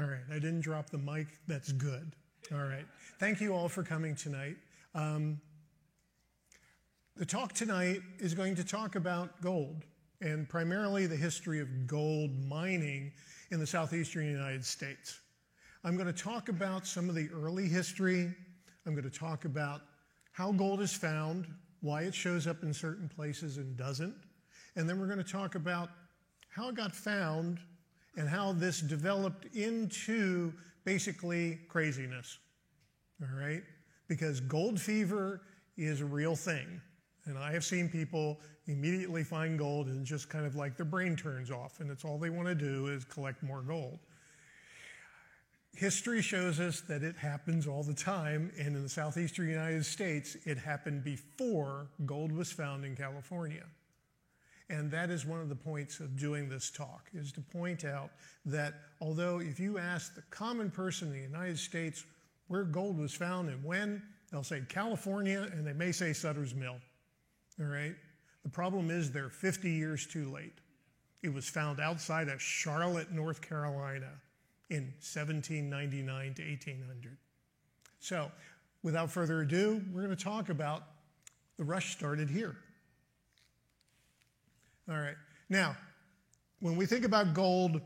All right, I didn't drop the mic. That's good. All right. Thank you all for coming tonight. The talk tonight is going to talk about gold, and primarily the history of gold mining in the southeastern United States. I'm going to talk about some of the early history. I'm going to talk about how gold is found, why it shows up in certain places and doesn't. And then we're going to talk about how it got found and how this developed into basically craziness, all right? Because gold fever is a real thing. And I have seen people immediately find gold and just kind of like their brain turns off, and it's all they want to do is collect more gold. History shows us that it happens all the time, and in the southeastern United States, it happened before gold was found in California. And that is one of the points of doing this talk, is to point out that although if you ask the common person in the United States where gold was found and when, they'll say California, and they may say Sutter's Mill, all right? The problem is they're 50 years too late. It was found outside of Charlotte, North Carolina in 1799 to 1800. So without further ado, we're going to talk about the rush started here. All right. Now, when we think about gold,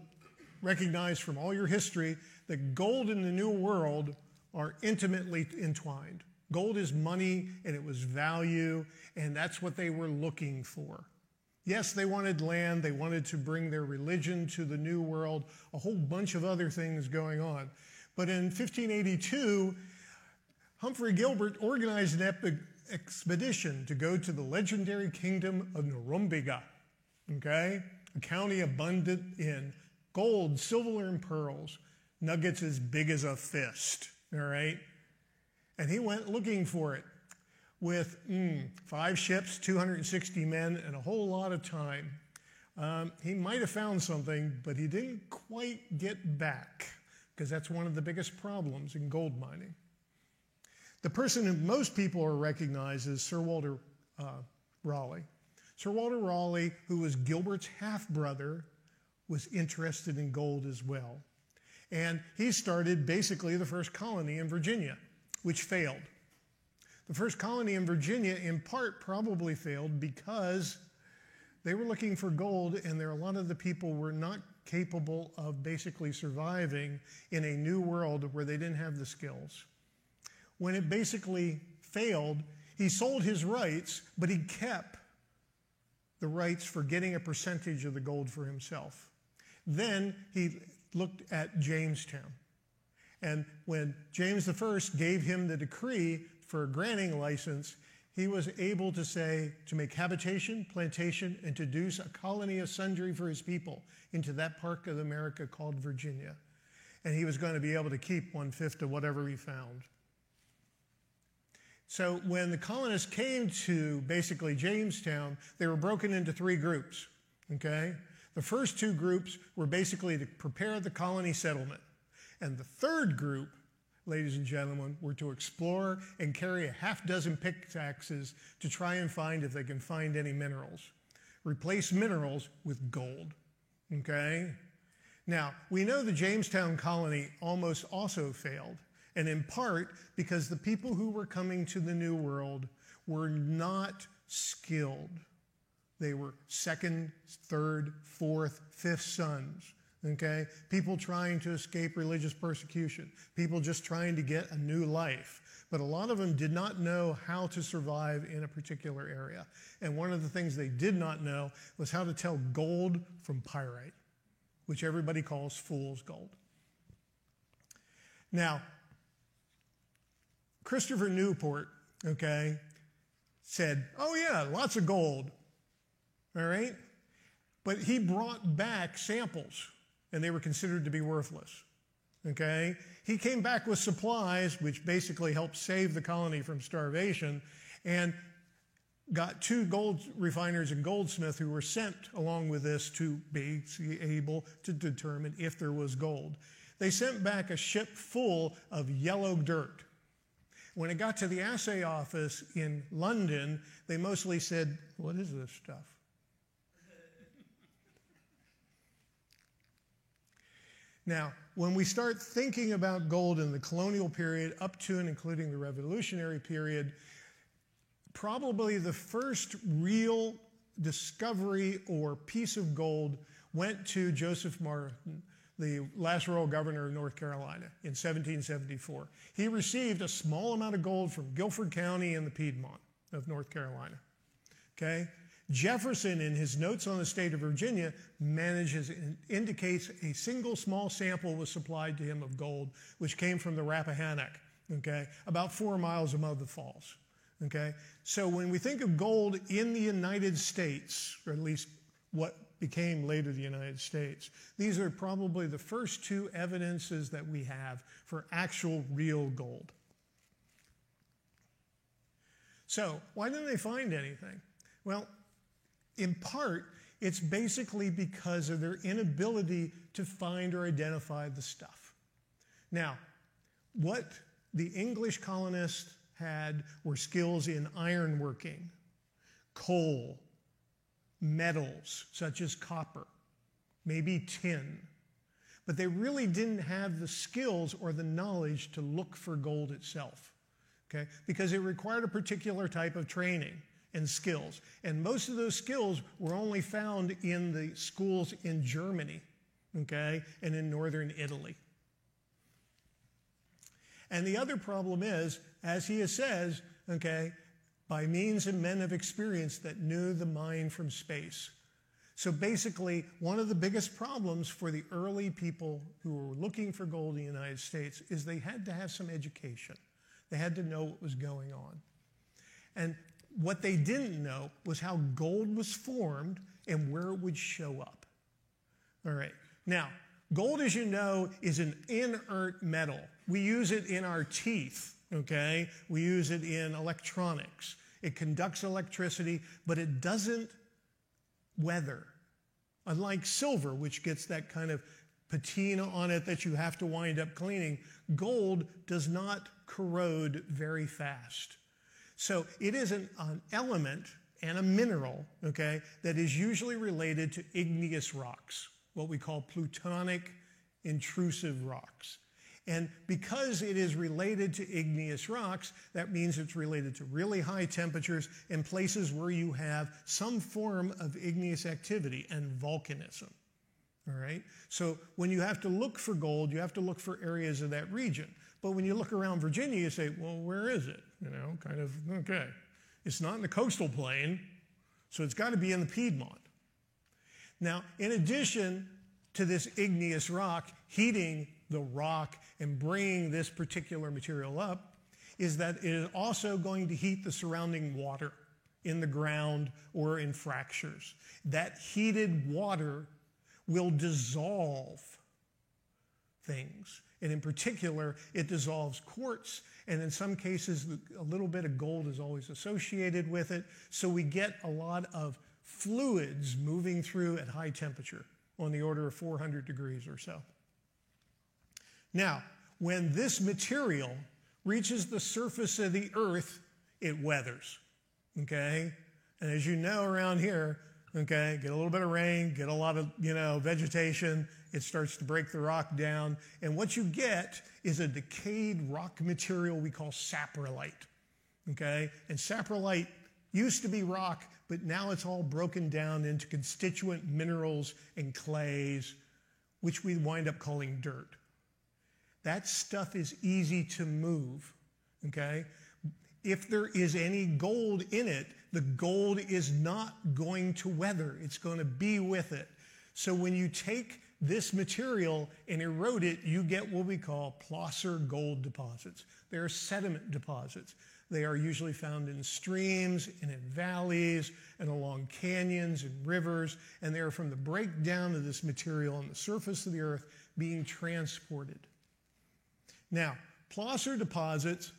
recognize from all your history that gold and the New World are intimately entwined. Gold is money, and it was value, and that's what they were looking for. Yes, they wanted land. They wanted to bring their religion to the New World, a whole bunch of other things going on. But in 1582, Humphrey Gilbert organized an expedition to go to the legendary kingdom of Norumbega. Okay, a county abundant in gold, silver, and pearls, nuggets as big as a fist, all right? And he went looking for it with 5 ships, 260 men, and a whole lot of time. He might have found something, but he didn't quite get back, because that's one of the biggest problems in gold mining. The person who most people are recognized is Sir Walter Raleigh. Sir Walter Raleigh, who was Gilbert's half-brother, was interested in gold as well. And he started basically the first colony in Virginia, which failed. The first colony in Virginia, in part, probably failed because they were looking for gold, and a lot of the people were not capable of basically surviving in a new world where they didn't have the skills. When it basically failed, he sold his rights, but he kept the rights for getting a percentage of the gold for himself. Then he looked at Jamestown. And when James I gave him the decree for granting a license, he was able to say to make habitation, plantation, and to do a colony of sundry for his people into that part of America called Virginia. And he was going to be able to keep 1/5 of whatever he found. So when the colonists came to basically Jamestown, they were broken into 3 groups, okay? The first 2 groups were basically to prepare the colony settlement. And the third group, ladies and gentlemen, were to explore and carry a 6 pickaxes to try and find if they can find any minerals. Replace minerals with gold, okay? Now, we know the Jamestown colony almost also failed. And in part because the people who were coming to the New World were not skilled. They were 2nd, 3rd, 4th, 5th sons, okay? People trying to escape religious persecution. People just trying to get a new life. But a lot of them did not know how to survive in a particular area. And one of the things they did not know was how to tell gold from pyrite, which everybody calls fool's gold. Now, Christopher Newport, okay, said, oh yeah, lots of gold, all right? But he brought back samples, and they were considered to be worthless, okay? He came back with supplies, which basically helped save the colony from starvation, and got 2 gold refiners and goldsmiths who were sent along with this to be able to determine if there was gold. They sent back a ship full of yellow dirt. When it got to the assay office in London, they mostly said, what is this stuff? Now, when we start thinking about gold in the colonial period up to and including the Revolutionary period, probably the first real discovery or piece of gold went to Joseph Martin, the last royal governor of North Carolina in 1774. He received a small amount of gold from Guilford County in the Piedmont of North Carolina. Okay? Jefferson, in his notes on the state of Virginia, indicates a single small sample was supplied to him of gold, which came from the Rappahannock, okay, about 4 miles above the falls. Okay? So when we think of gold in the United States, or at least what became later the United States, these are probably the first two evidences that we have for actual real gold. So why didn't they find anything? Well, in part, it's basically because of their inability to find or identify the stuff. Now, what the English colonists had were skills in ironworking, coal, metals such as copper, maybe tin. But they really didn't have the skills or the knowledge to look for gold itself, okay? Because it required a particular type of training and skills. And most of those skills were only found in the schools in Germany, okay, and in northern Italy. And the other problem is, as he says, okay, by means of men of experience that knew the mine from space. So basically, one of the biggest problems for the early people who were looking for gold in the United States is they had to have some education. They had to know what was going on. And what they didn't know was how gold was formed and where it would show up. All right. Now, gold, as you know, is an inert metal. We use it in our teeth, okay? We use it in electronics. It conducts electricity, but it doesn't weather. Unlike silver, which gets that kind of patina on it that you have to wind up cleaning, gold does not corrode very fast. So it is an element and a mineral, okay, that is usually related to igneous rocks, what we call plutonic intrusive rocks. And because it is related to igneous rocks, that means it's related to really high temperatures and places where you have some form of igneous activity and volcanism. All right? So when you have to look for gold, you have to look for areas of that region. But when you look around Virginia, you say, well, where is it? You know, kind of, okay. It's not in the coastal plain, so it's got to be in the Piedmont. Now, in addition to this igneous rock, heating the rock and bringing this particular material up, is that it is also going to heat the surrounding water in the ground or in fractures. That heated water will dissolve things. And in particular, it dissolves quartz, and in some cases, a little bit of gold is always associated with it. So we get a lot of fluids moving through at high temperature, on the order of 400 degrees or so. Now, when this material reaches the surface of the earth, it weathers, okay? And as you know around here, okay, get a little bit of rain, get a lot of, vegetation, it starts to break the rock down, and what you get is a decayed rock material we call saprolite, okay? And saprolite used to be rock, but now it's all broken down into constituent minerals and clays, which we wind up calling dirt. That stuff is easy to move, okay? If there is any gold in it, the gold is not going to weather. It's going to be with it. So when you take this material and erode it, you get what we call placer gold deposits. They are sediment deposits. They are usually found in streams and in valleys and along canyons and rivers, and they are from the breakdown of this material on the surface of the earth being transported. Now, placer deposits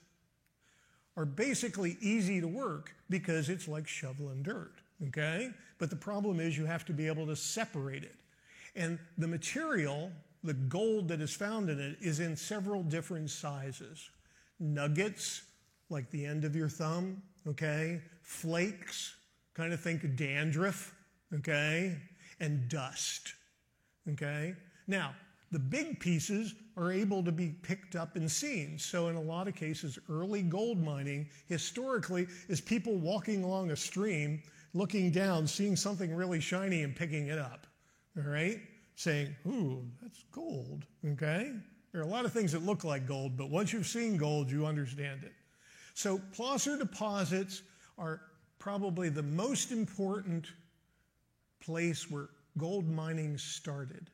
are basically easy to work because it's like shoveling dirt, okay? But the problem is you have to be able to separate it. And the material, the gold that is found in it, is in several different sizes. Nuggets, like the end of your thumb, okay? Flakes, kind of think of dandruff, okay? And dust, okay? Now, The big pieces are able to be picked up and seen. So in a lot of cases, early gold mining historically is people walking along a stream, looking down, seeing something really shiny and picking it up, all right? Saying, ooh, that's gold, okay? There are a lot of things that look like gold, but once you've seen gold, you understand it. So placer deposits are probably the most important place where gold mining started.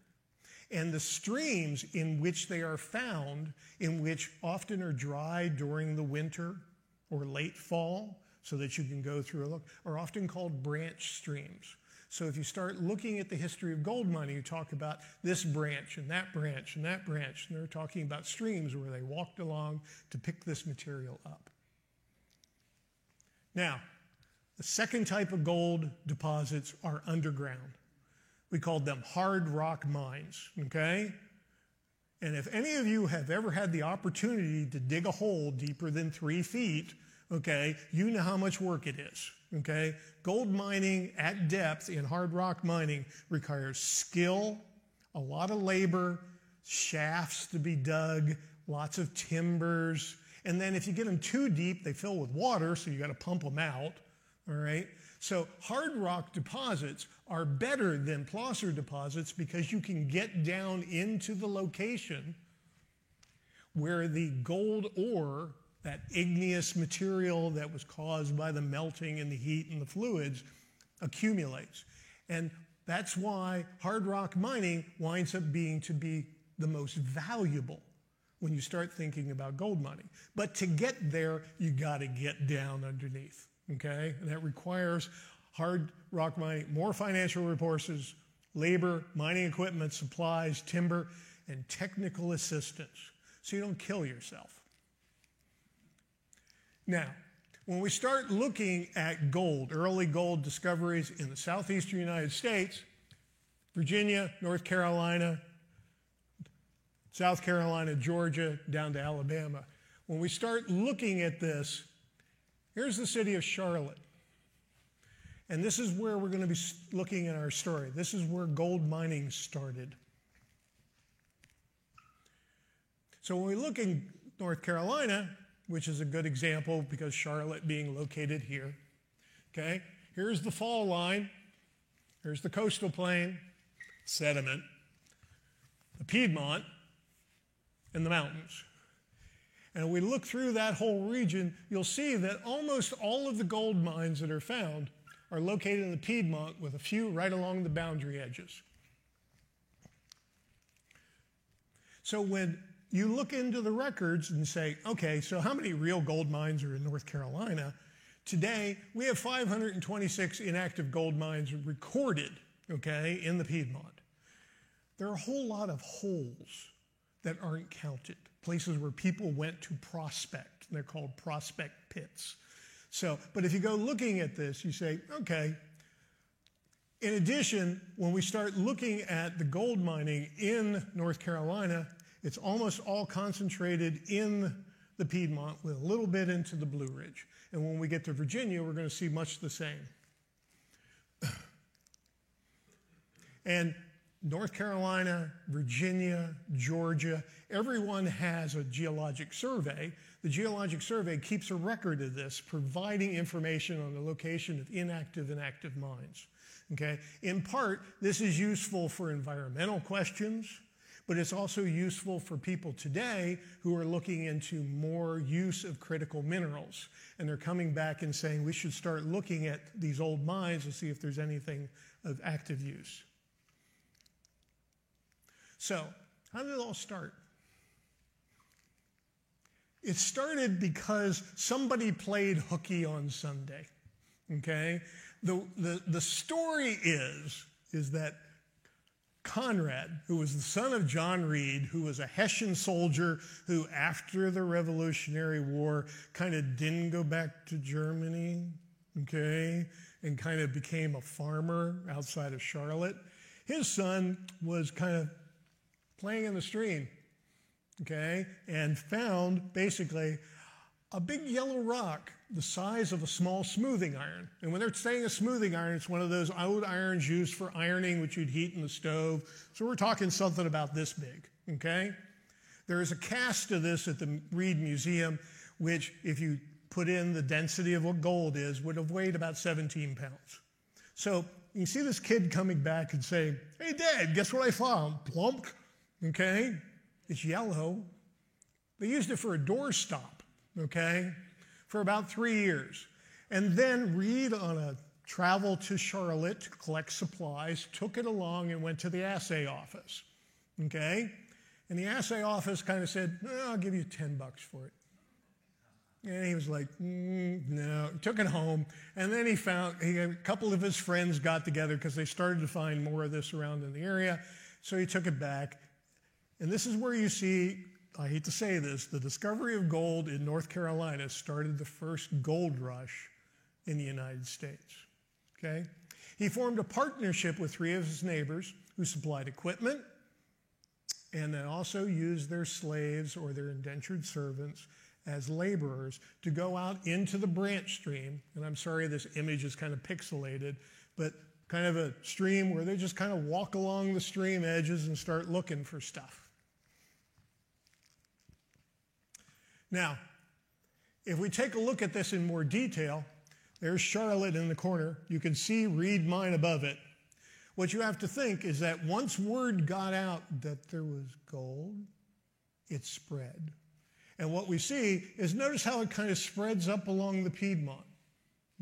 And the streams in which they are found, in which often are dry during the winter or late fall, so that you can go through a look, are often called branch streams. So if you start looking at the history of gold mining, you talk about this branch and that branch and that branch, and they're talking about streams where they walked along to pick this material up. Now, the second type of gold deposits are underground. We called them hard rock mines, okay? And if any of you have ever had the opportunity to dig a hole deeper than 3 feet, okay, you know how much work it is, okay? Gold mining at depth in hard rock mining requires skill, a lot of labor, shafts to be dug, lots of timbers, and then if you get them too deep, they fill with water, so you got to pump them out, all right? So hard rock deposits are better than placer deposits because you can get down into the location where the gold ore, that igneous material that was caused by the melting and the heat and the fluids, accumulates. And that's why hard rock mining winds up being to be the most valuable when you start thinking about gold mining. But to get there, you got to get down underneath. Okay, and that requires hard rock mining, more financial resources, labor, mining equipment, supplies, timber, and technical assistance, so you don't kill yourself. Now, when we start looking at gold, early gold discoveries in the southeastern United States, Virginia, North Carolina, South Carolina, Georgia, down to Alabama, when we start looking at this, here's the city of Charlotte. And this is where we're going to be looking at our story. This is where gold mining started. So when we look in North Carolina, which is a good example because Charlotte being located here, okay, here's the fall line. Here's the coastal plain, sediment, the Piedmont, and the mountains. And we look through that whole region, you'll see that almost all of the gold mines that are found are located in the Piedmont with a few right along the boundary edges. So when you look into the records and say, okay, so how many real gold mines are in North Carolina? Today, we have 526 inactive gold mines recorded, okay, in the Piedmont. There are a whole lot of holes that aren't counted, places where people went to prospect. They're called prospect pits. So, but if you go looking at this, you say, okay, in addition, when we start looking at the gold mining in North Carolina, it's almost all concentrated in the Piedmont with a little bit into the Blue Ridge. And when we get to Virginia, we're going to see much the same. And North Carolina, Virginia, Georgia, everyone has a geologic survey. The Geologic Survey keeps a record of this, providing information on the location of inactive and active mines. Okay? In part, this is useful for environmental questions, but it's also useful for people today who are looking into more use of critical minerals. And they're coming back and saying we should start looking at these old mines and see if there's anything of active use. So, how did it all start? It started because somebody played hooky on Sunday, okay? The story is that Conrad, who was the son of John Reed, who was a Hessian soldier who, after the Revolutionary War, kind of didn't go back to Germany, okay, and kind of became a farmer outside of Charlotte. His son was kind of playing in the stream, okay, and found basically a big yellow rock the size of a small smoothing iron. And when they're saying a smoothing iron, it's one of those old irons used for ironing, which you'd heat in the stove. So we're talking something about this big, okay? There is a cast of this at the Reed Museum, which, if you put in the density of what gold is, would have weighed about 17 pounds. So you see this kid coming back and saying, hey, Dad, guess what I found? Plump, okay? It's yellow. They used it for a doorstop, okay, for about 3 years. And then Reed, on a travel to Charlotte to collect supplies, took it along and went to the assay office, okay? And the assay office kind of said, I'll give you $10 for it. And he was like, no, took it home. And then a couple of his friends got together because they started to find more of this around in the area. So he took it back. And this is where you see, I hate to say this, the discovery of gold in North Carolina started the first gold rush in the United States, okay? He formed a partnership with 3 of his neighbors who supplied equipment and then also used their slaves or their indentured servants as laborers to go out into the branch stream. And I'm sorry this image is kind of pixelated, but kind of a stream where they just kind of walk along the stream edges and start looking for stuff. Now, if we take a look at this in more detail, there's Charlotte in the corner. You can see Reed Mine above it. What you have to think is that once word got out that there was gold, it spread. And what we see is, notice how it kind of spreads up along the Piedmont,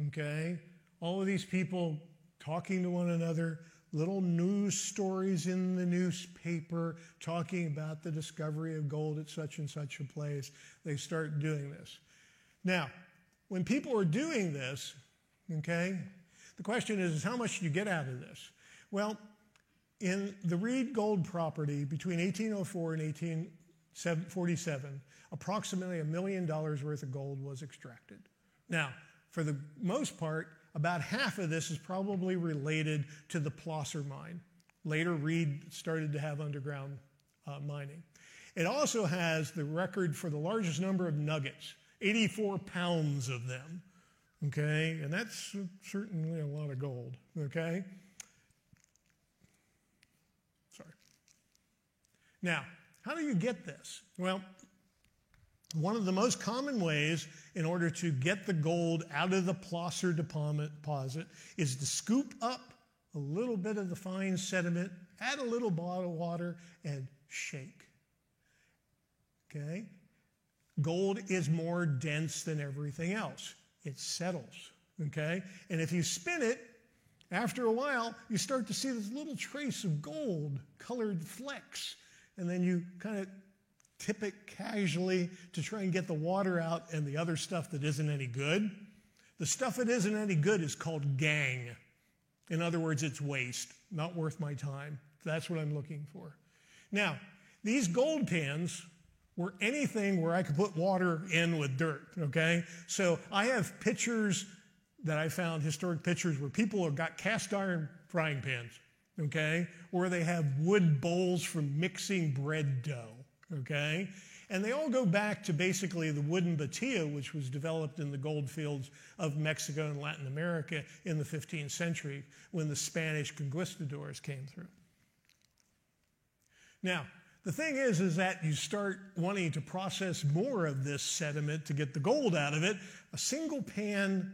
okay? All of these people talking to one another, little news stories in the newspaper talking about the discovery of gold at such and such a place. They start doing this. Now, when people are doing this, okay, the question is how much do you get out of this? Well, in the Reed gold property between 1804 and 1847, approximately $1 million worth of gold was extracted. Now, for the most part, about half of this is probably related to the Plosser mine. Later, Reed started to have underground mining. It also has the record for the largest number of nuggets, 84 pounds of them, okay? And that's certainly a lot of gold, okay? Sorry. Now, how do you get this? Well, one of the most common ways in order to get the gold out of the Plosser deposit is to scoop up a little bit of the fine sediment, add a little bottle of water, and shake. Okay? Gold is more dense than everything else. It settles. Okay? And if you spin it, after a while, you start to see this little trace of gold-colored flecks. And then you kind of tip it casually to try and get the water out and the other stuff that isn't any good. The stuff that isn't any good is called gangue. In other words, it's waste, not worth my time. That's what I'm looking for. Now, these gold pans were anything where I could put water in with dirt, okay? So I have pictures that I found, historic pictures, where people have got cast iron frying pans, okay? Or they have wood bowls from mixing bread dough. Okay? And they all go back to basically the wooden batilla, which was developed in the gold fields of Mexico and Latin America in the 15th century when the Spanish conquistadors came through. Now, the thing is that you start wanting to process more of this sediment to get the gold out of it. A single pan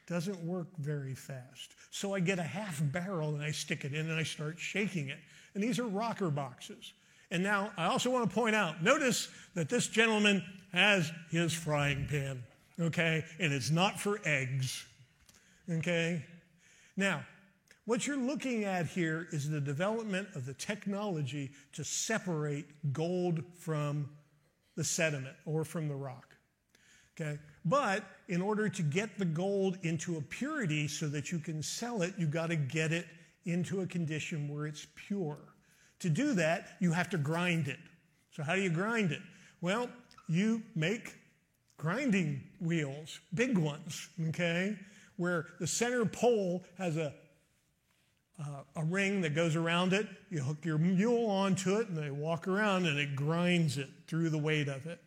doesn't work very fast. So I get a half barrel and I stick it in and I start shaking it. And these are rocker boxes. And now I also want to point out, notice that this gentleman has his frying pan, okay? And it's not for eggs, okay? Now, what you're looking at here is the development of the technology to separate gold from the sediment or from the rock, okay? But in order to get the gold into a purity so that you can sell it, you've got to get it into a condition where it's pure. To do that, you have to grind it. So how do you grind it? Well, you make grinding wheels, big ones, okay, where the center pole has a ring that goes around it. You hook your mule onto it, and they walk around, and it grinds it through the weight of it.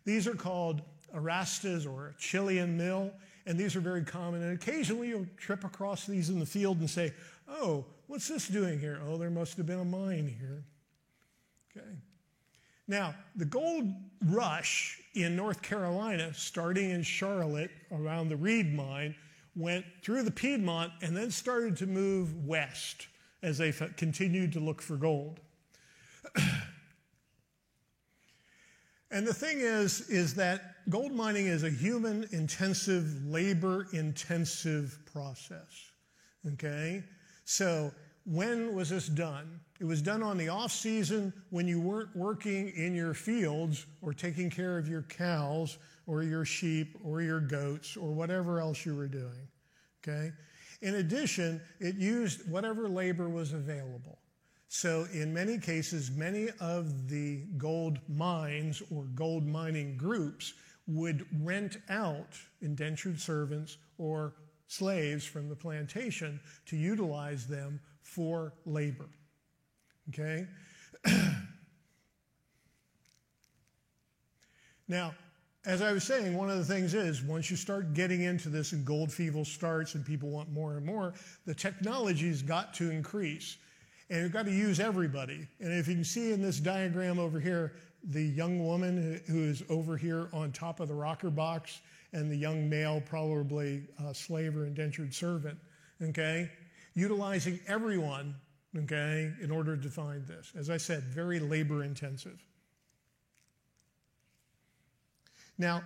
These are called arastas or a Chilean mill, and these are very common. And occasionally you'll trip across these in the field and say, oh, what's this doing here? Oh, there must have been a mine here. Okay. Now, the gold rush in North Carolina, starting in Charlotte around the Reed mine, went through the Piedmont and then started to move west as they continued to look for gold. And the thing is that gold mining is a human-intensive, labor-intensive process, okay? So when was this done? It was done on the off-season when you weren't working in your fields or taking care of your cows or your sheep or your goats or whatever else you were doing, okay? In addition, it used whatever labor was available. So in many cases, many of the gold mines or gold mining groups would rent out indentured servants or slaves from the plantation to utilize them for labor. Okay? Now, as I was saying, one of the things is once you start getting into this and gold fever starts and people want more and more, the technology's got to increase. And you've got to use everybody. And if you can see in this diagram over here, the young woman who is over here on top of the rocker box and the young male, probably slave or indentured servant, okay? Utilizing everyone, okay, in order to find this. As I said, very labor intensive. Now,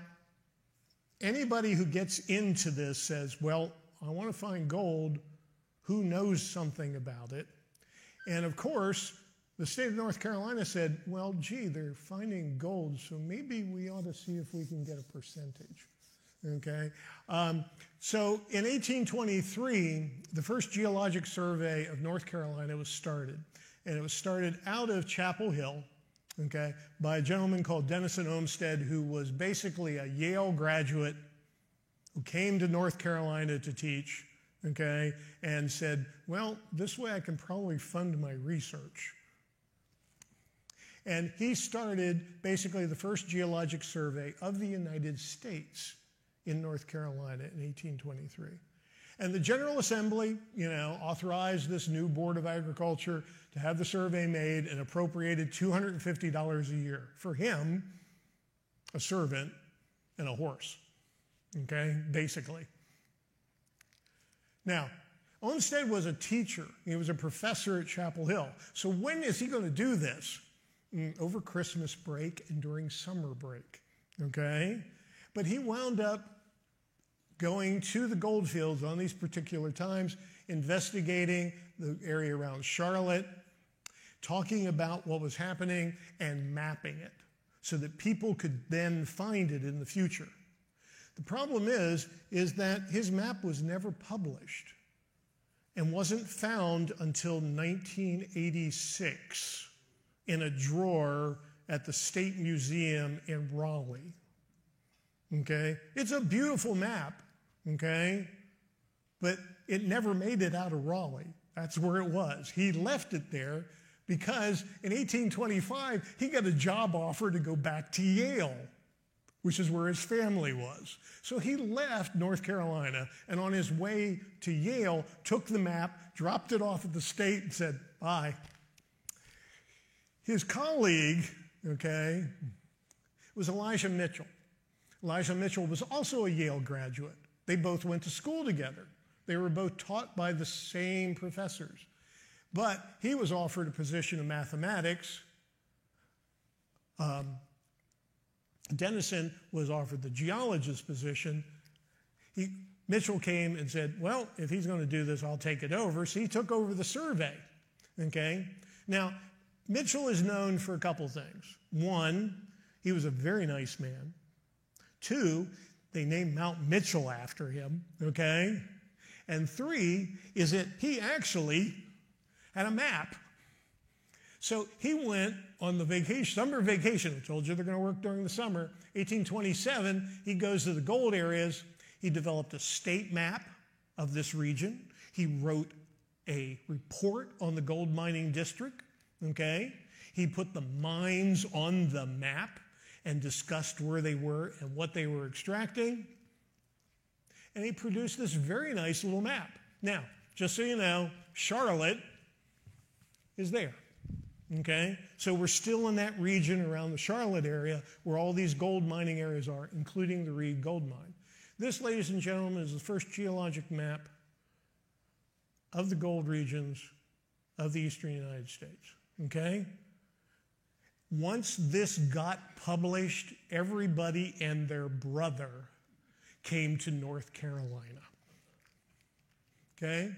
anybody who gets into this says, well, I want to find gold. Who knows something about it? And of course, the state of North Carolina said, well, gee, they're finding gold, so maybe we ought to see if we can get a percentage, okay? So in 1823, the first geologic survey of North Carolina was started. And it was started out of Chapel Hill, okay, by a gentleman called Denison Olmsted, who was basically a Yale graduate who came to North Carolina to teach, okay, and said, well, this way I can probably fund my research. And he started basically the first geologic survey of the United States in North Carolina in 1823. And the General Assembly, authorized this new Board of Agriculture to have the survey made and appropriated $250 a year for him, a servant, and a horse, okay, basically. Now, Olmsted was a teacher. He was a professor at Chapel Hill. So when is he going to do this? Over Christmas break and during summer break, okay? But he wound up going to the gold fields on these particular times, investigating the area around Charlotte, talking about what was happening and mapping it so that people could then find it in the future. The problem is that his map was never published and wasn't found until 1986 in a drawer at the State Museum in Raleigh. Okay? It's a beautiful map, okay? But it never made it out of Raleigh. That's where it was. He left it there because in 1825, he got a job offer to go back to Yale, which is where his family was. So he left North Carolina and on his way to Yale, took the map, dropped it off at the state and said, bye. His colleague, okay, was Elijah Mitchell. Elijah Mitchell was also a Yale graduate. They both went to school together. They were both taught by the same professors. But he was offered a position in mathematics. Denison was offered the geologist position. Mitchell came and said, well, if he's going to do this, I'll take it over. So he took over the survey, okay? Now, Mitchell is known for a couple things. One, he was a very nice man. Two, they named Mount Mitchell after him, okay? And three is that he actually had a map. So he went on the summer vacation. I told you they're going to work during the summer. 1827, he goes to the gold areas. He developed a state map of this region. He wrote a report on the gold mining district, okay? He put the mines on the map and discussed where they were and what they were extracting. And he produced this very nice little map. Now, just so you know, Charlotte is there. Okay? So we're still in that region around the Charlotte area where all these gold mining areas are, including the Reed Gold Mine. This, ladies and gentlemen, is the first geologic map of the gold regions of the eastern United States. Okay? Once this got published, everybody and their brother came to North Carolina. Okay?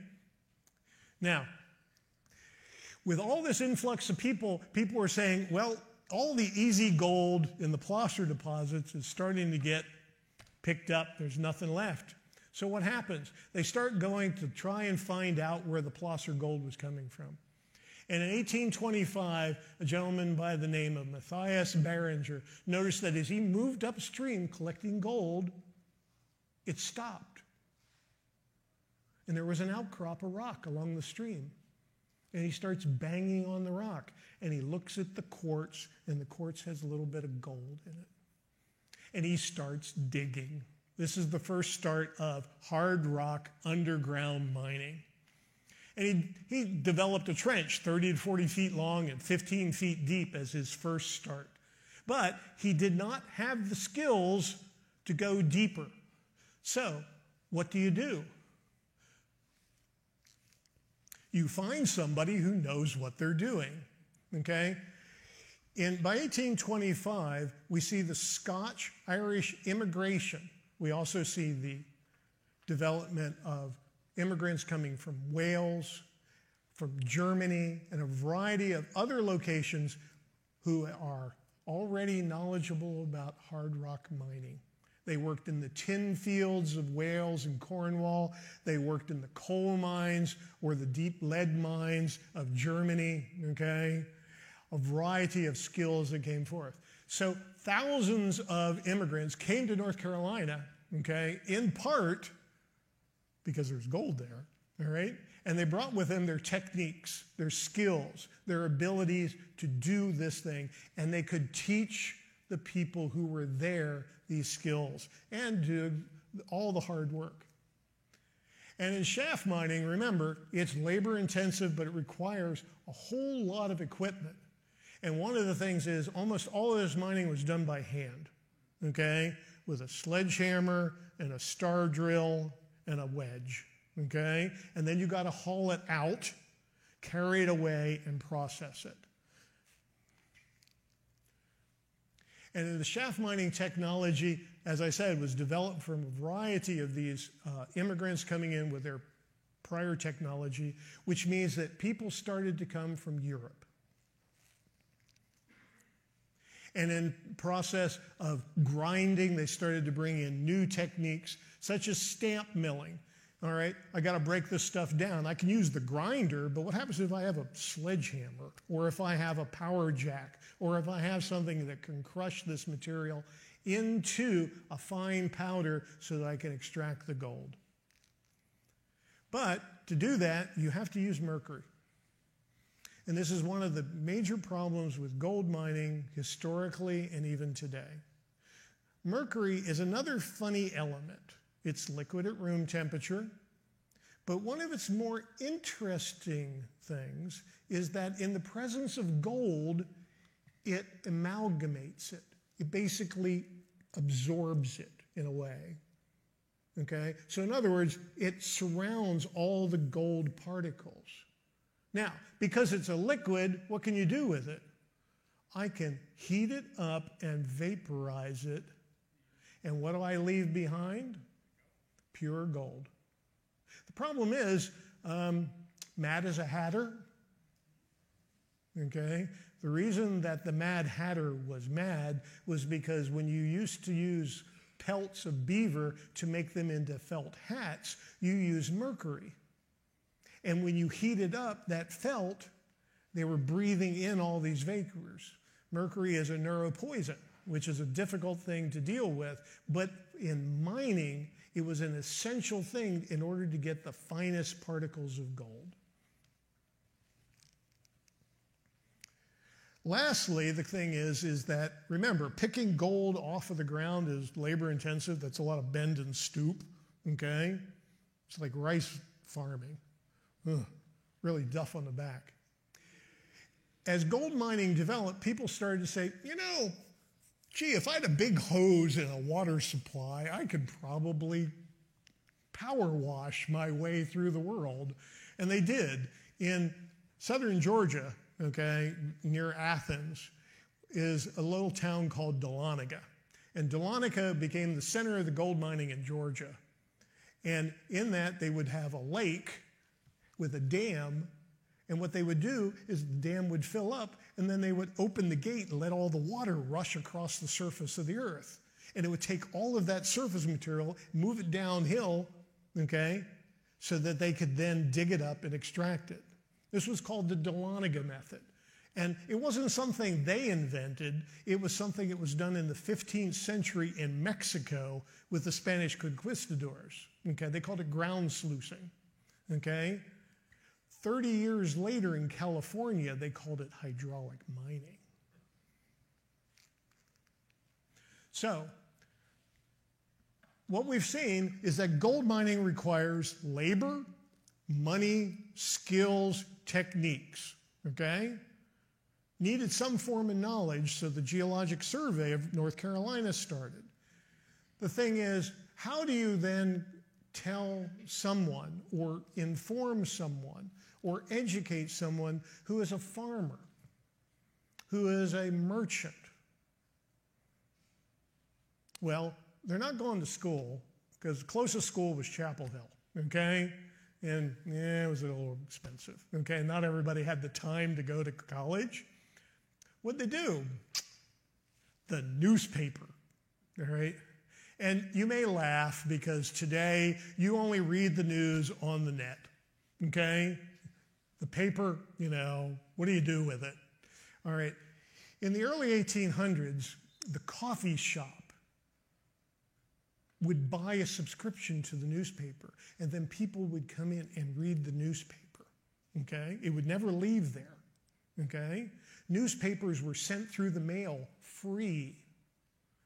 Now, with all this influx of people were saying, well, all the easy gold in the placer deposits is starting to get picked up. There's nothing left. So what happens? They start going to try and find out where the placer gold was coming from. And in 1825, a gentleman by the name of Matthias Barringer noticed that as he moved upstream collecting gold, it stopped. And there was an outcrop of rock along the stream. And he starts banging on the rock. And he looks at the quartz, and the quartz has a little bit of gold in it. And he starts digging. This is the first start of hard rock underground mining. And he developed a trench 30 to 40 feet long and 15 feet deep as his first start. But he did not have the skills to go deeper. So what do? You find somebody who knows what they're doing, okay? By 1825, we see the Scotch-Irish immigration. We also see the development of immigrants coming from Wales, from Germany, and a variety of other locations who are already knowledgeable about hard rock mining. They worked in the tin fields of Wales and Cornwall. They worked in the coal mines or the deep lead mines of Germany, okay? A variety of skills that came forth. So thousands of immigrants came to North Carolina, okay, in part because there's gold there, all right? And they brought with them their techniques, their skills, their abilities to do this thing, and they could teach the people who were there these skills and do all the hard work. And in shaft mining, remember, it's labor intensive, but it requires a whole lot of equipment. And one of the things is almost all of this mining was done by hand, okay, with a sledgehammer and a star drill and a wedge, okay? And then you got to haul it out, carry it away, and process it. And the shaft mining technology, as I said, was developed from a variety of these immigrants coming in with their prior technology, which means that people started to come from Europe. And in process of grinding, they started to bring in new techniques, such as stamp milling. All right, I got to break this stuff down. I can use the grinder, but what happens if I have a sledgehammer, or if I have a power jack, or if I have something that can crush this material into a fine powder so that I can extract the gold? But to do that, you have to use mercury. And this is one of the major problems with gold mining historically and even today. Mercury is another funny element. It's liquid at room temperature, but one of its more interesting things is that in the presence of gold, it amalgamates it. It basically absorbs it in a way, okay? So in other words, it surrounds all the gold particles. Now, because it's a liquid, what can you do with it? I can heat it up and vaporize it, and what do I leave behind? Pure gold. The problem is, Mad is a hatter, okay? The reason that the Mad Hatter was mad was because when you used to use pelts of beaver to make them into felt hats, you used mercury. And when you heated up that felt, they were breathing in all these vapors. Mercury is a neuropoison, which is a difficult thing to deal with, but in mining, it was an essential thing in order to get the finest particles of gold. Lastly, the thing is that, remember, picking gold off of the ground is labor intensive. That's a lot of bend and stoop, okay? It's like rice farming. Ugh, really duff on the back. as gold mining developed, people started to say, gee, if I had a big hose and a water supply, I could probably power wash my way through the world. And they did. In southern Georgia, okay, near Athens, is a little town called Dahlonega. And Dahlonega became the center of the gold mining in Georgia. And in that, they would have a lake with a dam. And what they would do is the dam would fill up, and then they would open the gate and let all the water rush across the surface of the earth. And it would take all of that surface material, move it downhill, okay, so that they could then dig it up and extract it. This was called the Dahlonega method. And it wasn't something they invented. It was something that was done in the 15th century in Mexico with the Spanish conquistadors. Okay, they called it ground sluicing. Okay? 30 years later in California, they called it hydraulic mining. So, what we've seen is that gold mining requires labor, money, skills, techniques, okay? Needed some form of knowledge, so the Geologic Survey of North Carolina started. The thing is, how do you then tell someone or inform someone or educate someone who is a farmer, who is a merchant? Well, they're not going to school because the closest school was Chapel Hill, okay? And it was a little expensive, okay? Not everybody had the time to go to college. What'd they do? The newspaper, all right? And you may laugh because today you only read the news on the net, okay? The paper, what do you do with it? All right. In the early 1800s, the coffee shop would buy a subscription to the newspaper, and then people would come in and read the newspaper, okay? It would never leave there, okay? Newspapers were sent through the mail free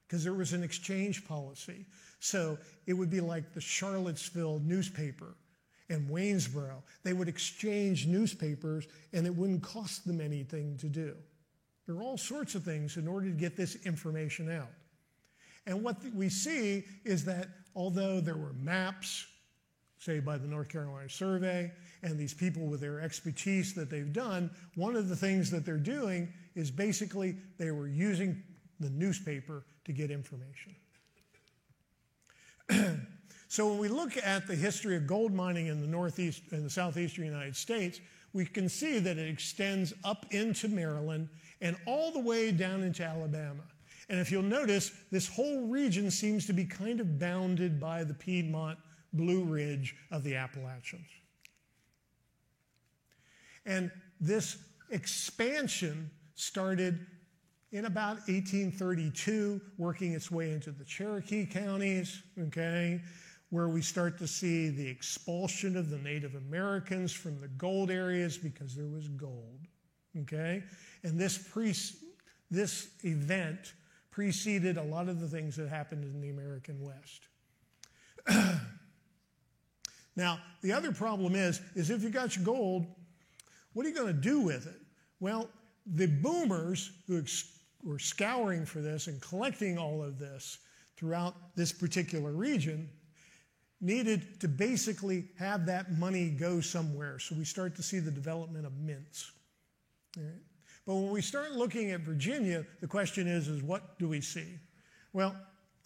because there was an exchange policy. So it would be like the Charlottesville newspaper and Waynesboro. They would exchange newspapers, and it wouldn't cost them anything to do. There are all sorts of things in order to get this information out. And what we see is that although there were maps, say by the North Carolina Survey, and these people with their expertise that they've done, one of the things that they're doing is basically they were using the newspaper to get information. So when we look at the history of gold mining in the northeast and the southeastern United States, we can see that it extends up into Maryland and all the way down into Alabama. And if you'll notice, this whole region seems to be kind of bounded by the Piedmont Blue Ridge of the Appalachians. And this expansion started in about 1832, working its way into the Cherokee counties, okay, where we start to see the expulsion of the Native Americans from the gold areas because there was gold, okay? And this event preceded a lot of the things that happened in the American West. Now, the other problem is if you got your gold, what are you going to do with it? Well, the boomers who were scouring for this and collecting all of this throughout this particular region needed to basically have that money go somewhere. So we start to see the development of mints. All right? But when we start looking at Virginia, the question is what do we see? Well,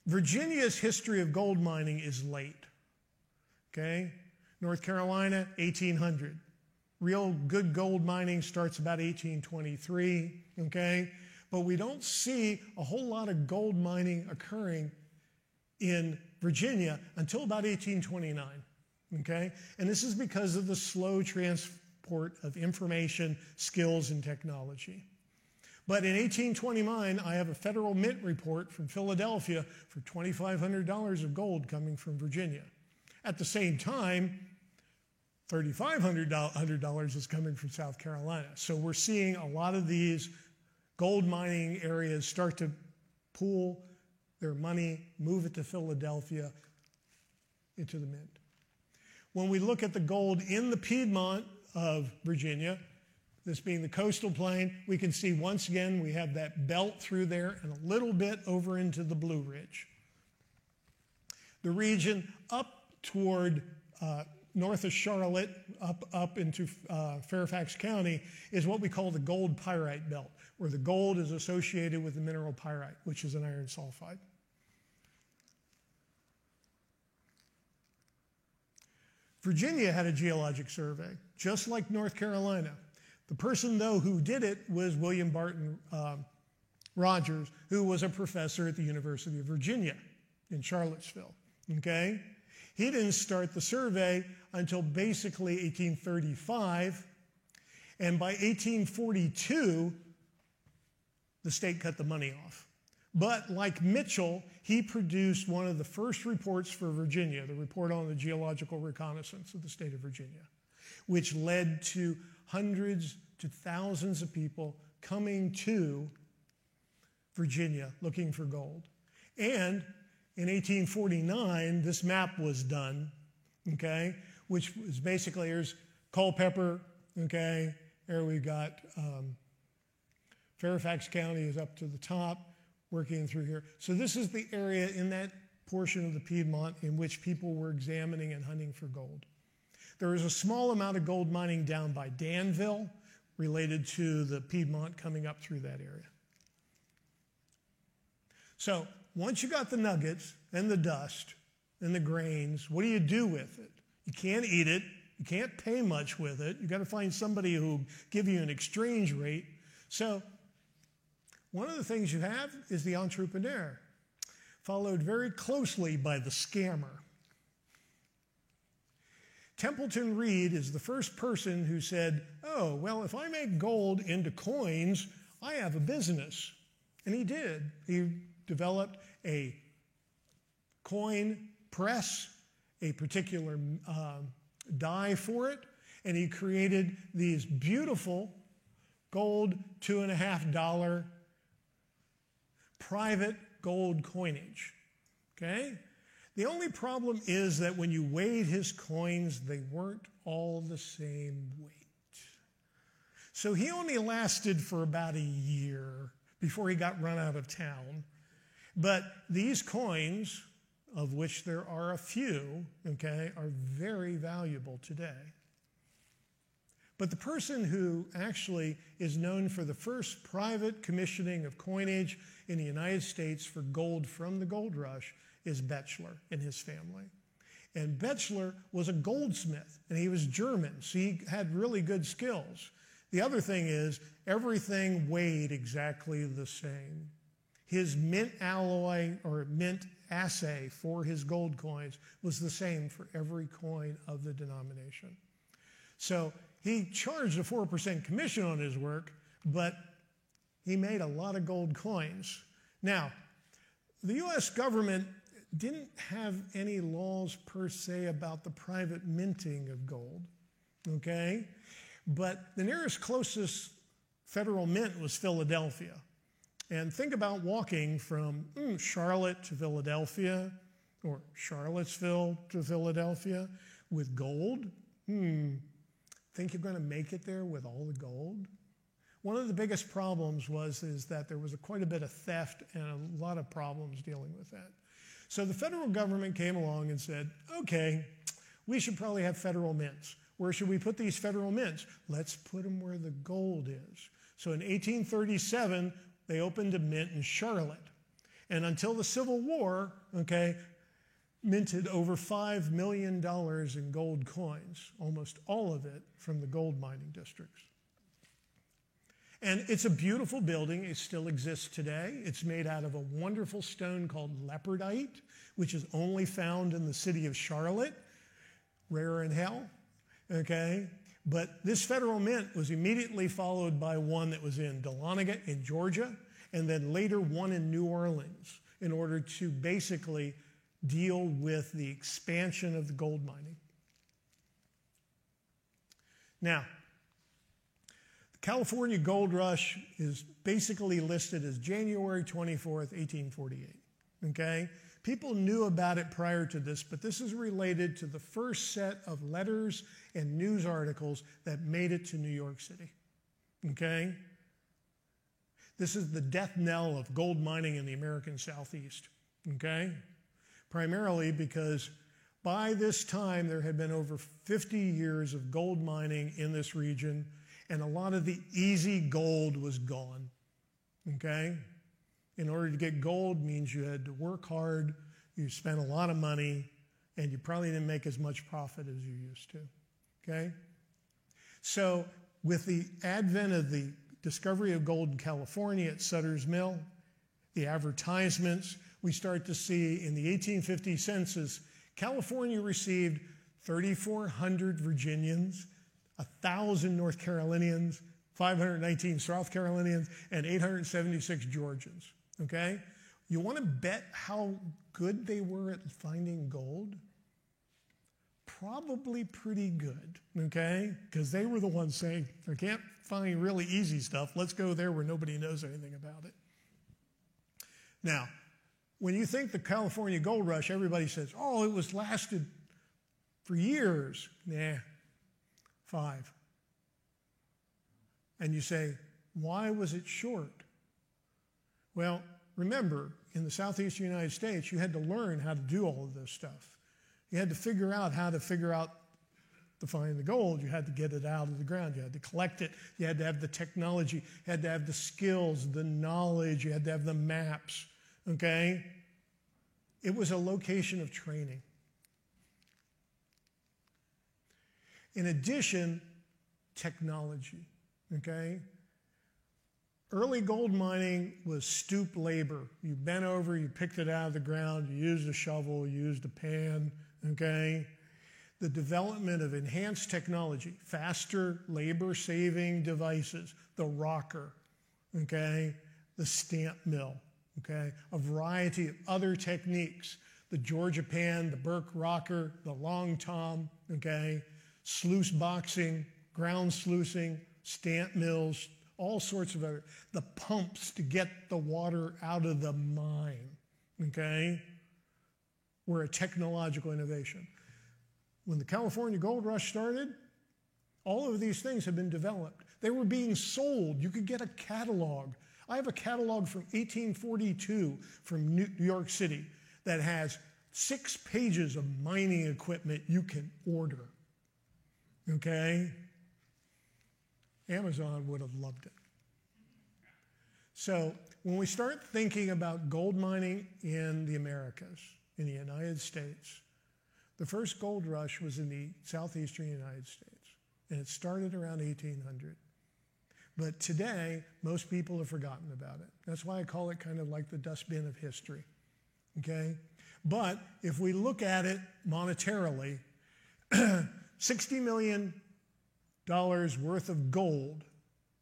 Virginia's history of gold mining is late. Okay? North Carolina, 1800. Real good gold mining starts about 1823, okay? But we don't see a whole lot of gold mining occurring in Virginia until about 1829, okay? And this is because of the slow transport of information, skills, and technology. But in 1829, I have a federal mint report from Philadelphia for $2,500 of gold coming from Virginia. At the same time, $3,500 is coming from South Carolina. So we're seeing a lot of these gold mining areas start to pool their money, move it to Philadelphia, into the mint. When we look at the gold in the Piedmont of Virginia, this being the coastal plain, we can see once again we have that belt through there and a little bit over into the Blue Ridge. The region up toward north of Charlotte, up into Fairfax County, is what we call the gold pyrite belt, where the gold is associated with the mineral pyrite, which is an iron sulfide. Virginia had a geologic survey, just like North Carolina. The person, though, who did it was William Barton Rogers, who was a professor at the University of Virginia in Charlottesville, okay? He didn't start the survey until basically 1835, and by 1842, the state cut the money off. But like Mitchell, he produced one of the first reports for Virginia, the report on the geological reconnaissance of the state of Virginia, which led to hundreds to thousands of people coming to Virginia looking for gold. And in 1849, this map was done, okay, which was basically, here's Culpeper, okay, here we got Fairfax County is up to the top, working through here. So this is the area in that portion of the Piedmont in which people were examining and hunting for gold. There is a small amount of gold mining down by Danville related to the Piedmont coming up through that area. So once you got the nuggets and the dust and the grains, what do you do with it? You can't eat it. You can't pay much with it. You've got to find somebody who will give you an exchange rate. So one of the things you have is the entrepreneur, followed very closely by the scammer. Templeton Reed is the first person who said, oh, well, if I make gold into coins, I have a business. And he did. He developed a coin press, a particular die for it, and he created these beautiful gold $2.50 private gold coinage, okay? The only problem is that when you weighed his coins, they weren't all the same weight. So he only lasted for about a year before he got run out of town. But these coins, of which there are a few, okay, are very valuable today. But the person who actually is known for the first private commissioning of coinage in the United States for gold from the gold rush is Bechler and his family. And Bechler was a goldsmith, and he was German, so he had really good skills. The other thing is, everything weighed exactly the same. His mint alloy or mint assay for his gold coins was the same for every coin of the denomination. So he charged a 4% commission on his work, but he made a lot of gold coins. Now, the U.S. government didn't have any laws per se about the private minting of gold, okay? But the nearest closest federal mint was Philadelphia. And think about walking from Charlotte to Philadelphia or Charlottesville to Philadelphia with gold. Think you're going to make it there with all the gold? One of the biggest problems is that there was quite a bit of theft and a lot of problems dealing with that. So the federal government came along and said, okay, we should probably have federal mints. Where should we put these federal mints? Let's put them where the gold is. So in 1837, they opened a mint in Charlotte. And until the Civil War, okay, minted over $5 million in gold coins, almost all of it from the gold mining districts. And it's a beautiful building. It still exists today. It's made out of a wonderful stone called leopardite, which is only found in the city of Charlotte, rare in hell, okay? But this federal mint was immediately followed by one that was in Dahlonega in Georgia, and then later one in New Orleans in order to basically deal with the expansion of the gold mining. Now, the California Gold Rush is basically listed as January 24th, 1848, okay? People knew about it prior to this, but this is related to the first set of letters and news articles that made it to New York City, okay? This is the death knell of gold mining in the American Southeast, okay? Primarily because by this time there had been over 50 years of gold mining in this region, and a lot of the easy gold was gone, okay? In order to get gold means you had to work hard, you spent a lot of money, and you probably didn't make as much profit as you used to, okay? So with the advent of the discovery of gold in California at Sutter's Mill, the advertisements, we start to see in the 1850 census, California received 3,400 Virginians, 1,000 North Carolinians, 519 South Carolinians, and 876 Georgians, okay? You want to bet how good they were at finding gold? Probably pretty good, okay? Because they were the ones saying, if I can't find really easy stuff, let's go there where nobody knows anything about it. Now, when you think the California gold rush, everybody says, oh, it was lasted for years. Nah, 5. And you say, why was it short? Well, remember, in the southeastern United States, you had to learn how to do all of this stuff. You had to figure out how to find the gold. You had to get it out of the ground. You had to collect it. You had to have the technology. You had to have the skills, the knowledge. You had to have the maps, okay? It was a location of training. In addition, technology, okay? Early gold mining was stoop labor. You bent over, you picked it out of the ground, you used a shovel, you used a pan, okay? The development of enhanced technology, faster labor-saving devices, the rocker, okay? The stamp mill, okay? A variety of other techniques, the Georgia pan, the Burke rocker, the long tom, okay? Sluice boxing, ground sluicing, stamp mills, all sorts of other, the pumps to get the water out of the mine, okay, were a technological innovation. When the California gold rush started, all of these things had been developed. They were being sold. You could get a catalog. I have a catalog from 1842 from New York City that has 6 pages of mining equipment you can order, okay? Amazon would have loved it. So when we start thinking about gold mining in the Americas, in the United States, the first gold rush was in the southeastern United States, and it started around 1800. But today, most people have forgotten about it. That's why I call it kind of like the dustbin of history, okay? But if we look at it monetarily, $60 million worth of gold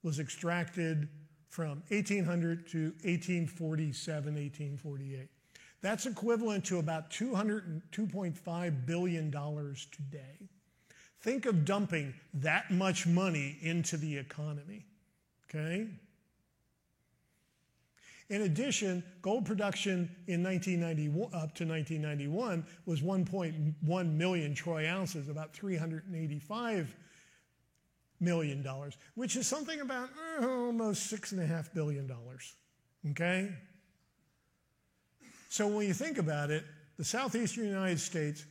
was extracted from 1800 to 1847, 1848. That's equivalent to about $202.5 billion today. Think of dumping that much money into the economy, okay? In addition, gold production in 1991 up to 1991 was 1.1 million troy ounces, about $385 million, which is something about almost $6.5 billion, okay? So when you think about it, the southeastern United States,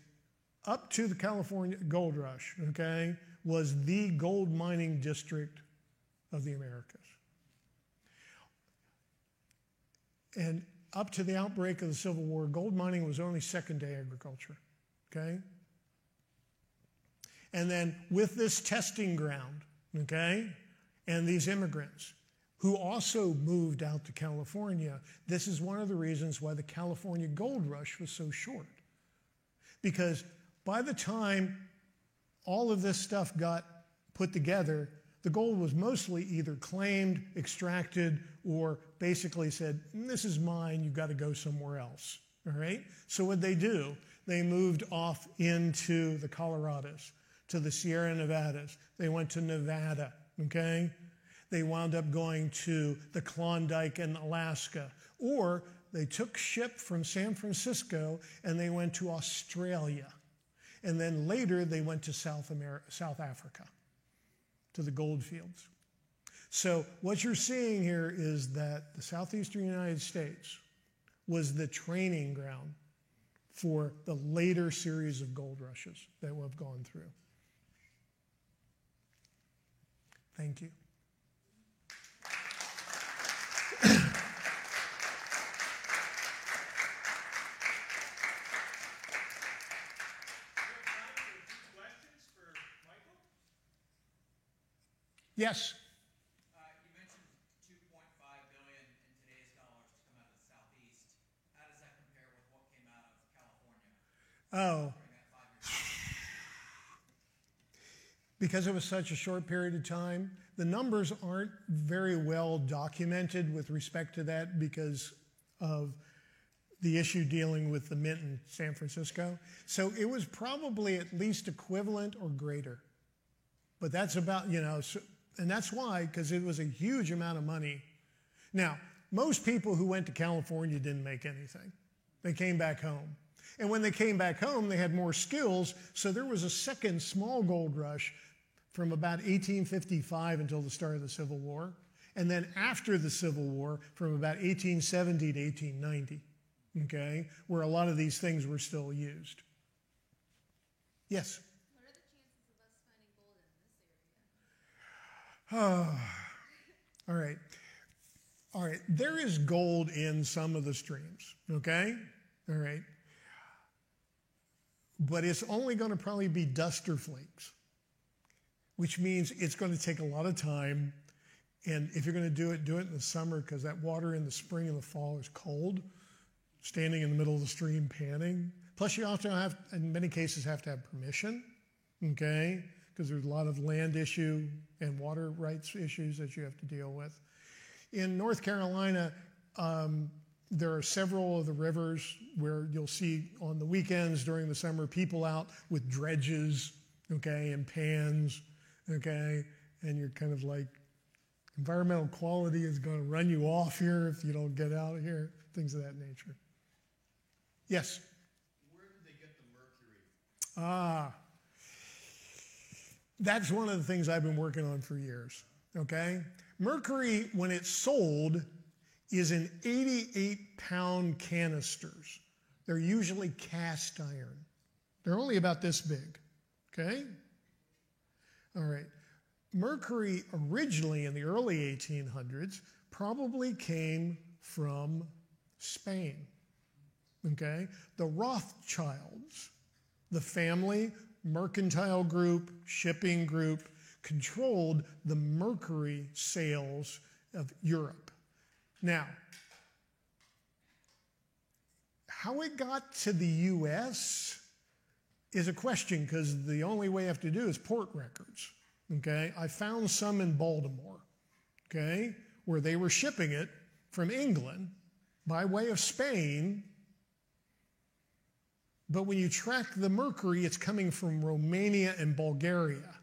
up to the California gold rush, okay, was the gold mining district of the Americas. And up to the outbreak of the Civil War, gold mining was only second to agriculture, okay? And then with this testing ground, okay, and these immigrants who also moved out to California, this is one of the reasons why the California gold rush was so short. Because by the time all of this stuff got put together, the gold was mostly either claimed, extracted, or basically said, this is mine, you've got to go somewhere else, all right? So what they do, they moved off into the Colorados, to the Sierra Nevadas. They went to Nevada, okay? They wound up going to the Klondike and Alaska. Or they took ship from San Francisco and they went to Australia. And then later they went to South Africa, to the gold fields. So what you're seeing here is that the southeastern United States was the training ground for the later series of gold rushes that we've gone through. Thank you. Yes. You mentioned $2.5 billion in today's dollars to come out of the Southeast. How does that compare with what came out of California Oh, during that 5 years? because it was such a short period of time, the numbers aren't very well documented with respect to that because of the issue dealing with the mint in San Francisco. So it was probably at least equivalent or greater. But that's about, and that's why, because it was a huge amount of money. Now, most people who went to California didn't make anything. They came back home. And when they came back home, they had more skills. So there was a second small gold rush from about 1855 until the start of the Civil War. And then after the Civil War, from about 1870 to 1890, okay, where a lot of these things were still used. Yes? What are the chances of us finding gold in this area? All right. All right. There is gold in some of the streams, okay? All right. But it's only going to probably be duster flakes, which means it's going to take a lot of time. And if you're going to do it in the summer because that water in the spring and the fall is cold, standing in the middle of the stream panning. Plus you also have, in many cases, have to have permission, okay? Because there's a lot of land issue and water rights issues that you have to deal with. In North Carolina, there are several of the rivers where you'll see on the weekends during the summer people out with dredges, okay, and pans, okay? And you're kind of like, environmental quality is going to run you off here if you don't get out of here, things of that nature. Yes? Where did they get the mercury? That's one of the things I've been working on for years, okay? Mercury, when it's sold, is in 88-pound canisters. They're usually cast iron. They're only about this big, okay? All right. Mercury originally in the early 1800s probably came from Spain, okay? The Rothschilds, the family, mercantile group, shipping group, controlled the mercury sales of Europe. Now, how it got to the U.S. is a question because the only way you have to do is port records. Okay, I found some in Baltimore, okay, where they were shipping it from England by way of Spain. But when you track the mercury, it's coming from Romania and Bulgaria,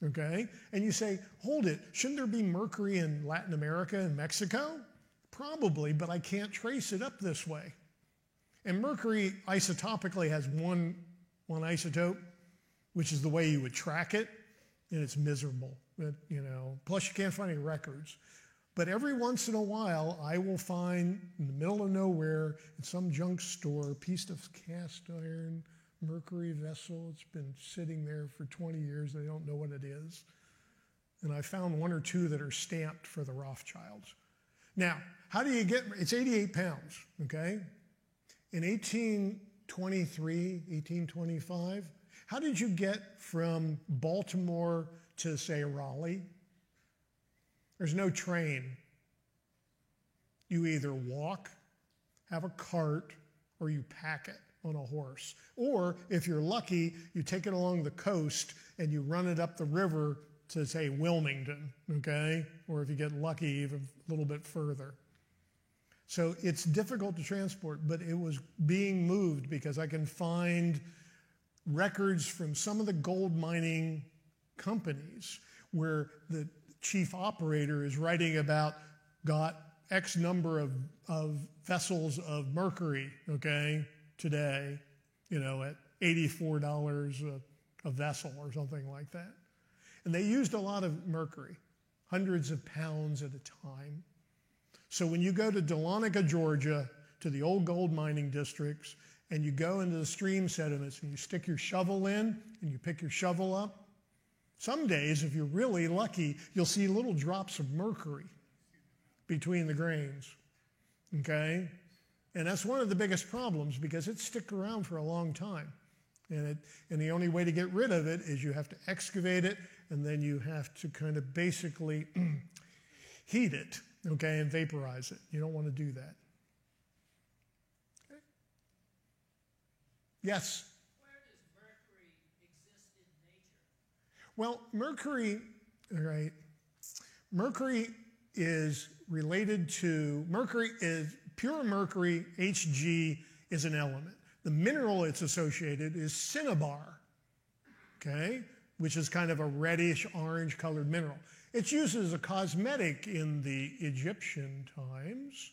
okay? And you say, hold it, shouldn't there be mercury in Latin America and Mexico? Probably, but I can't trace it up this way. And mercury isotopically has one isotope, which is the way you would track it. And it's miserable, plus you can't find any records. But every once in a while, I will find in the middle of nowhere in some junk store a piece of cast iron mercury vessel. It's been sitting there for 20 years. They don't know what it is. And I found one or two that are stamped for the Rothschilds. Now, how do you get, it's 88 pounds, okay? In 1823, 1825, how did you get from Baltimore to, say, Raleigh? There's no train. You either walk, have a cart, or you pack it on a horse. Or, if you're lucky, you take it along the coast and you run it up the river to, say, Wilmington, okay? Or if you get lucky, even a little bit further. So it's difficult to transport, but it was being moved because I can find records from some of the gold mining companies where the chief operator is writing about got X number of vessels of mercury, okay, today, at $84 a vessel or something like that. And they used a lot of mercury, hundreds of pounds at a time. So when you go to Dahlonega, Georgia, to the old gold mining districts, and you go into the stream sediments and you stick your shovel in and you pick your shovel up, some days, if you're really lucky, you'll see little drops of mercury between the grains, okay? And that's one of the biggest problems because it sticks around for a long time. And the only way to get rid of it is you have to excavate it, and then you have to kind of basically heat it, okay, and vaporize it. You don't want to do that. Okay. Yes? Where does mercury exist in nature? Well, mercury, all right, mercury is related to, pure mercury, Hg, is an element. The mineral it's associated is cinnabar, okay, which is kind of a reddish orange colored mineral. It's used as a cosmetic in the Egyptian times,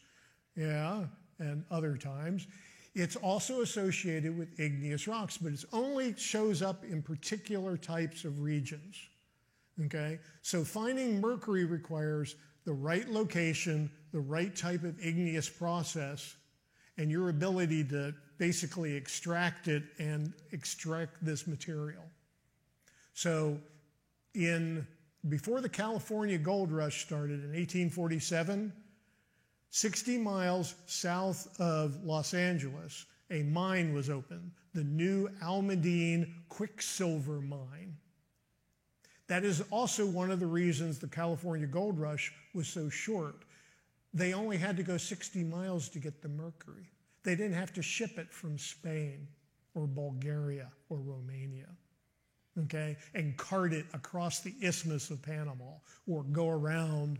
yeah, and other times. It's also associated with igneous rocks, but it only shows up in particular types of regions, okay? So finding mercury requires the right location, the right type of igneous process, and your ability to basically extract it and extract this material. So before the California gold rush started in 1847, 60 miles south of Los Angeles, a mine was opened, the new Almadine Quicksilver Mine. That is also one of the reasons the California gold rush was so short. They only had to go 60 miles to get the mercury. They didn't have to ship it from Spain or Bulgaria or Romania, okay, and cart it across the Isthmus of Panama or go around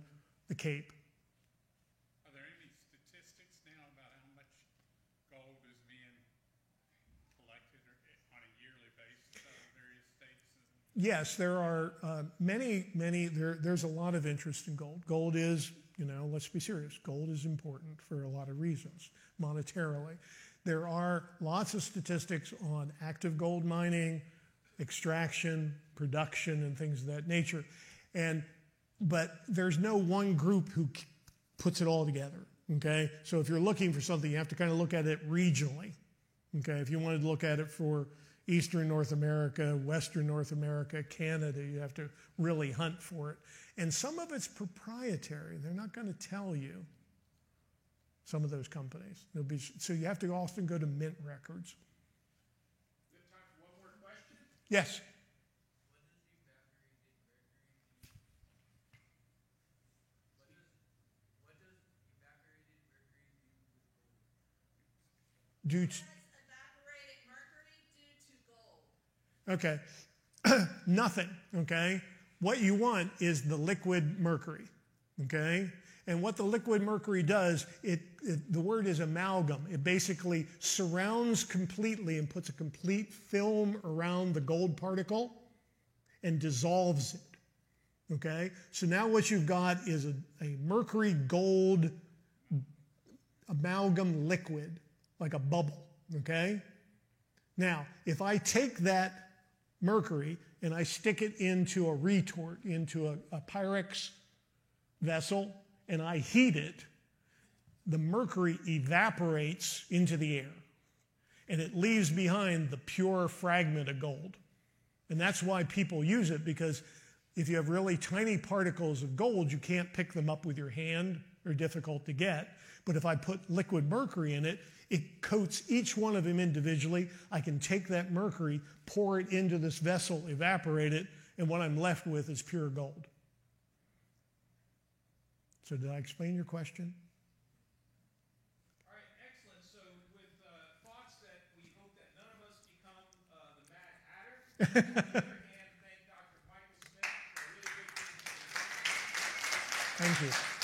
the Cape. Are there any statistics now about how much gold is being collected on a yearly basis out of various states? Yes, there are there's a lot of interest in gold. Gold is, let's be serious, gold is important for a lot of reasons, monetarily. There are lots of statistics on active gold mining, extraction, production, and things of that nature. But there's no one group who puts it all together, okay? So if you're looking for something, you have to kind of look at it regionally, okay? If you wanted to look at it for Eastern North America, Western North America, Canada, you have to really hunt for it. And some of it's proprietary. They're not going to tell you, some of those companies. So you have to often go to mint records. Is there time for one more question? Yes? What does evaporated mercury do with gold? Due to, What does evaporated mercury do to gold? okay, nothing, okay? What you want is the liquid mercury, okay? And what the liquid mercury does, the word is amalgam. It basically surrounds completely and puts a complete film around the gold particle and dissolves it, okay? So now what you've got is a mercury gold amalgam liquid, like a bubble, okay? Now, if I take that mercury and I stick it into a retort, into a Pyrex vessel, and I heat it, the mercury evaporates into the air, and it leaves behind the pure fragment of gold. And that's why people use it, because if you have really tiny particles of gold, you can't pick them up with your hand. They're difficult to get. But if I put liquid mercury in it, it coats each one of them individually. I can take that mercury, pour it into this vessel, evaporate it, and what I'm left with is pure gold. So did I explain your question? All right, excellent. So with thoughts that we hope that none of us become the Mad Hatter, on the other hand, thank Dr. Michael Smith for a really good presentation. Thank you.